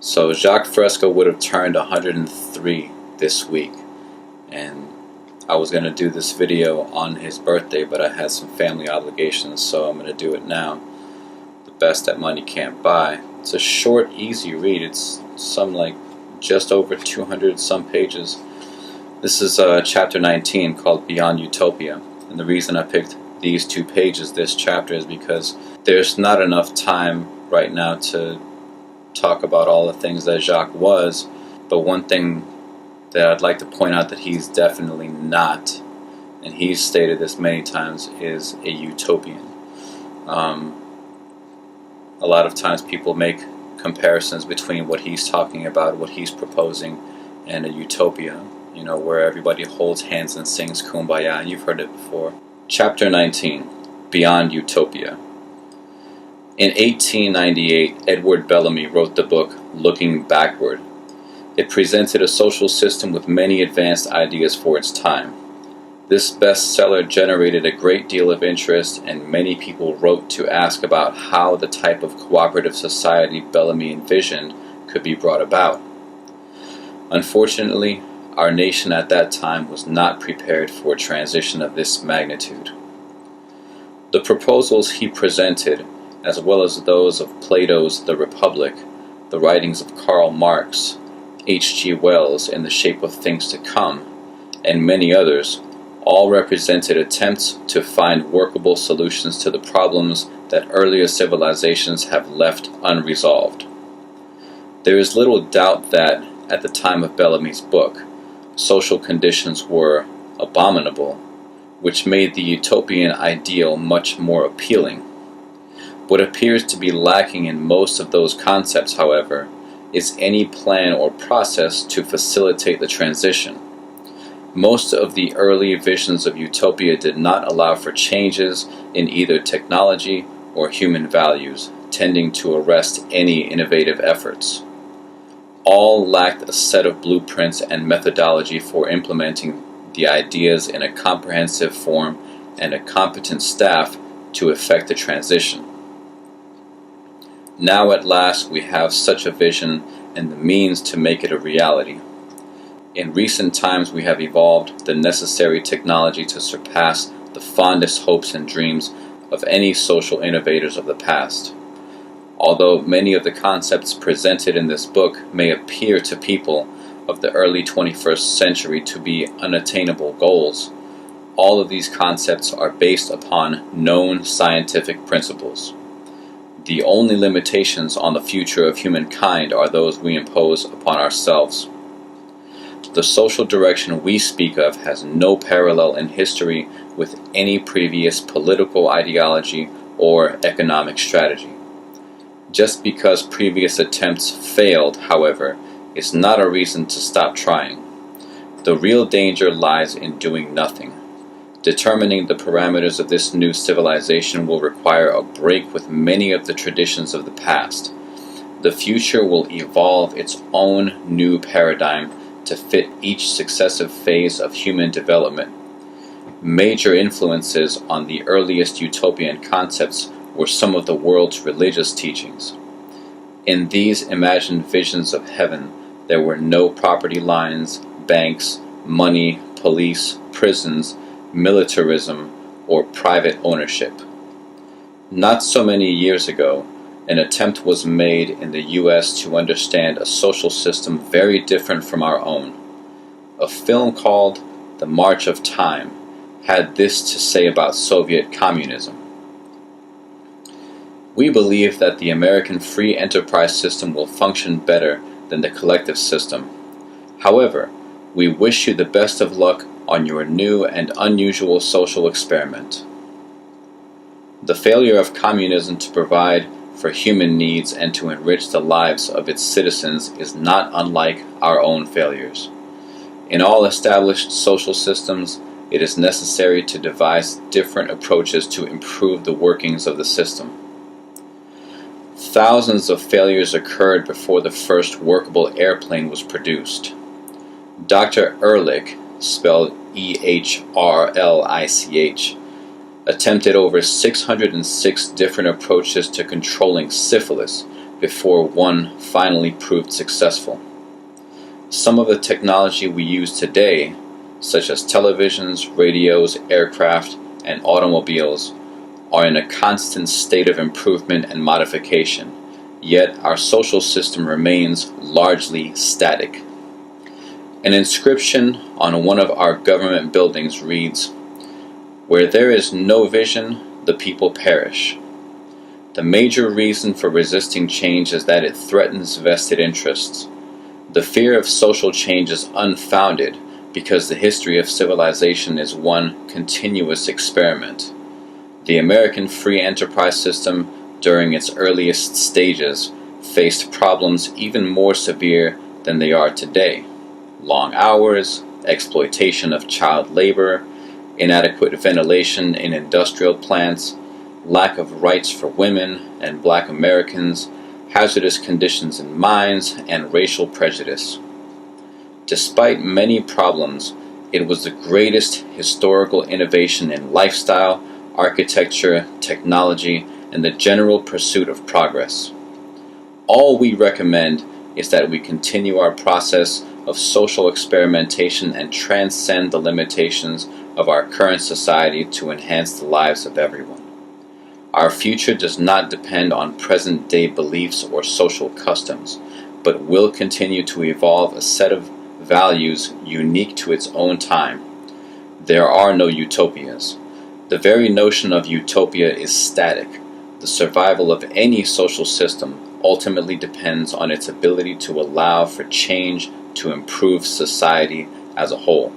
So Jacque Fresco would have turned 103 this week, and I was going to do this video on his birthday, but I had some family obligations, so I'm going to do it now. The best that money can't buy. It's a short, easy read. It's just over 200 some pages. This is chapter 19 called Beyond Utopia, and the reason I picked these 2 pages, this chapter, is because there's not enough time right now to talk about all the things that Jacque was, but one thing that I'd like to point out that he's definitely not, and he's stated this many times, is a utopian. A lot of times people make comparisons between what he's talking about, what he's proposing, and a utopia, where everybody holds hands and sings Kumbaya, and you've heard it before. Chapter 19, Beyond Utopia. In 1898, Edward Bellamy wrote the book Looking Backward. It presented a social system with many advanced ideas for its time. This bestseller generated a great deal of interest, and many people wrote to ask about how the type of cooperative society Bellamy envisioned could be brought about. Unfortunately, our nation at that time was not prepared for a transition of this magnitude. The proposals he presented, as well as those of Plato's The Republic, the writings of Karl Marx, H.G. Wells in The Shape of Things to Come, and many others, all represented attempts to find workable solutions to the problems that earlier civilizations have left unresolved. There is little doubt that, at the time of Bellamy's book, social conditions were abominable, which made the utopian ideal much more appealing. What appears to be lacking in most of those concepts, however, is any plan or process to facilitate the transition. Most of the early visions of utopia did not allow for changes in either technology or human values, tending to arrest any innovative efforts. All lacked a set of blueprints and methodology for implementing the ideas in a comprehensive form and a competent staff to effect the transition. Now at last we have such a vision and the means to make it a reality. In recent times we have evolved the necessary technology to surpass the fondest hopes and dreams of any social innovators of the past. Although many of the concepts presented in this book may appear to people of the early 21st century to be unattainable goals, all of these concepts are based upon known scientific principles. The only limitations on the future of humankind are those we impose upon ourselves. The social direction we speak of has no parallel in history with any previous political ideology or economic strategy. Just because previous attempts failed, however, is not a reason to stop trying. The real danger lies in doing nothing. Determining the parameters of this new civilization will require a break with many of the traditions of the past. The future will evolve its own new paradigm to fit each successive phase of human development. Major influences on the earliest utopian concepts were some of the world's religious teachings. In these imagined visions of heaven, there were no property lines, banks, money, police, prisons, militarism, or private ownership. Not so many years ago, an attempt was made in the U.S. to understand a social system very different from our own. A film called The March of Time had this to say about Soviet communism. We believe that the American free enterprise system will function better than the collective system. However, we wish you the best of luck on your new and unusual social experiment. The failure of communism to provide for human needs and to enrich the lives of its citizens is not unlike our own failures. In all established social systems, it is necessary to devise different approaches to improve the workings of the system. Thousands of failures occurred before the first workable airplane was produced. Dr. Ehrlich, spelled E-H-R-L-I-C-H, attempted over 606 different approaches to controlling syphilis before one finally proved successful. Some of the technology we use today, such as televisions, radios, aircraft, and automobiles, are in a constant state of improvement and modification, yet our social system remains largely static. An inscription on one of our government buildings reads, "Where there is no vision, the people perish." The major reason for resisting change is that it threatens vested interests. The fear of social change is unfounded because the history of civilization is one continuous experiment. The American free enterprise system, during its earliest stages, faced problems even more severe than they are today. Long hours, exploitation of child labor, inadequate ventilation in industrial plants, lack of rights for women and black Americans, hazardous conditions in mines, and racial prejudice. Despite many problems, it was the greatest historical innovation in lifestyle, architecture, technology, and the general pursuit of progress. All we recommend is that we continue our process of social experimentation and transcend the limitations of our current society to enhance the lives of everyone. Our future does not depend on present-day beliefs or social customs, but will continue to evolve a set of values unique to its own time. There are no utopias. The very notion of utopia is static. The survival of any social system ultimately depends on its ability to allow for change to improve society as a whole.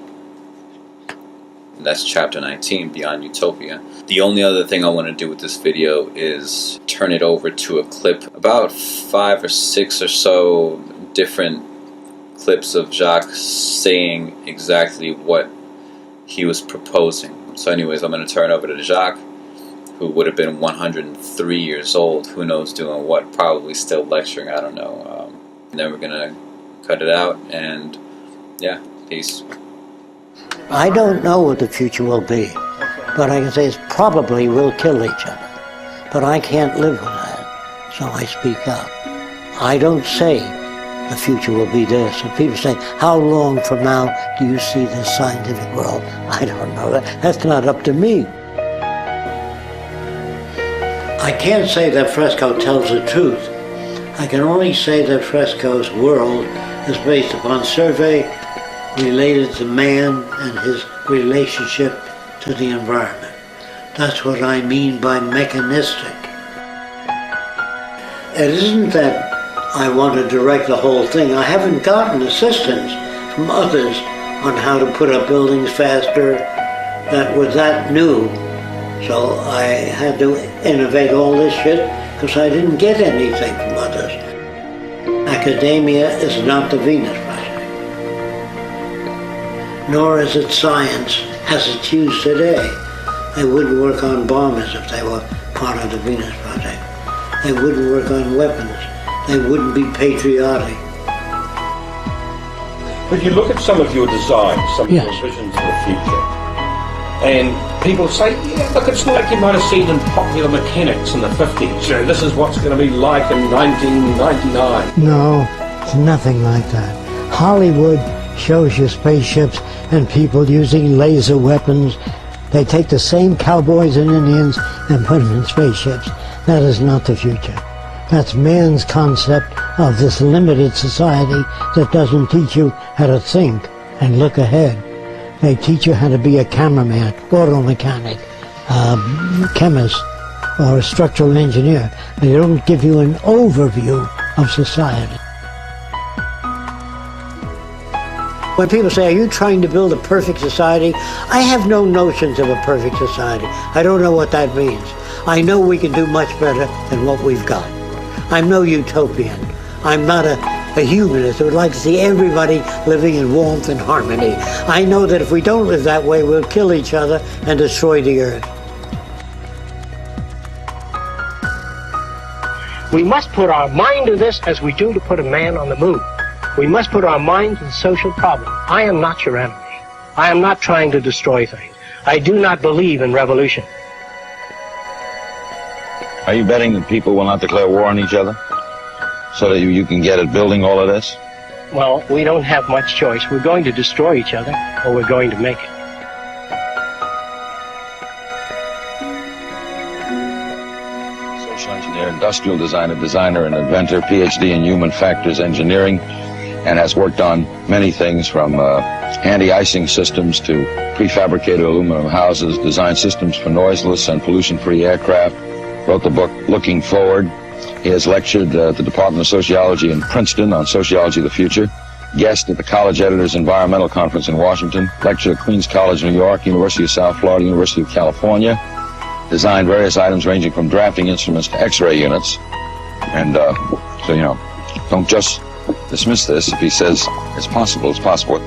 That's chapter 19, Beyond Utopia. The only other thing I want to do with this video is turn it over to a clip, about 5 or 6 or so different clips of Jacque saying exactly what he was proposing. So anyways, I'm going to turn over to Jacque, who would have been 103 years old, who knows doing what, probably still lecturing, I don't know. And then we're going to cut it out, and yeah, peace. I don't know what the future will be, but I can say it's probably we'll kill each other. But I can't live with that, so I speak up. I don't say the future will be this. And people say, how long from now do you see this scientific world? I don't know. That's not up to me. I can't say that Fresco tells the truth. I can only say that Fresco's world is based upon survey related to man and his relationship to the environment. That's what I mean by mechanistic. It isn't that I want to direct the whole thing. I haven't gotten assistance from others on how to put up buildings faster that were that new. So I had to innovate all this shit because I didn't get anything from others. Academia is not the Venus Project, nor is it science as it's used today. They wouldn't work on bombers if they were part of the Venus Project. They wouldn't work on weapons. They wouldn't be patriotic. But you look at some of your designs, some of your visions of the future, and people say, yeah, look, it's like you might have seen in Popular Mechanics in the 50s. You know, this is what's going to be like in 1999. No, it's nothing like that. Hollywood shows you spaceships and people using laser weapons. They take the same cowboys and Indians and put them in spaceships. That is not the future. That's man's concept of this limited society that doesn't teach you how to think and look ahead. They teach you how to be a cameraman, auto mechanic, chemist, or a structural engineer. They don't give you an overview of society. When people say, are you trying to build a perfect society? I have no notions of a perfect society. I don't know what that means. I know we can do much better than what we've got. I'm no utopian. I'm not a humanist who would like to see everybody living in warmth and harmony. I know that if we don't live that way, we'll kill each other and destroy the earth. We must put our mind to this as we do to put a man on the moon. We must put our mind to the social problem. I am not your enemy. I am not trying to destroy things. I do not believe in revolution. Are you betting that people will not declare war on each other? so that you can get at building all of this? Well, we don't have much choice. We're going to destroy each other, or we're going to make it. Social engineer, industrial designer and inventor, PhD in human factors engineering, and has worked on many things from anti-icing systems to prefabricated aluminum houses, designed systems for noiseless and pollution-free aircraft, wrote the book Looking Forward. He has lectured at the Department of Sociology in Princeton on Sociology of the Future, guest at the College Editors Environmental Conference in Washington, lectured at Queens College, New York, University of South Florida, University of California, designed various items ranging from drafting instruments to X-ray units. And so, don't just dismiss this. If he says it's possible, it's possible.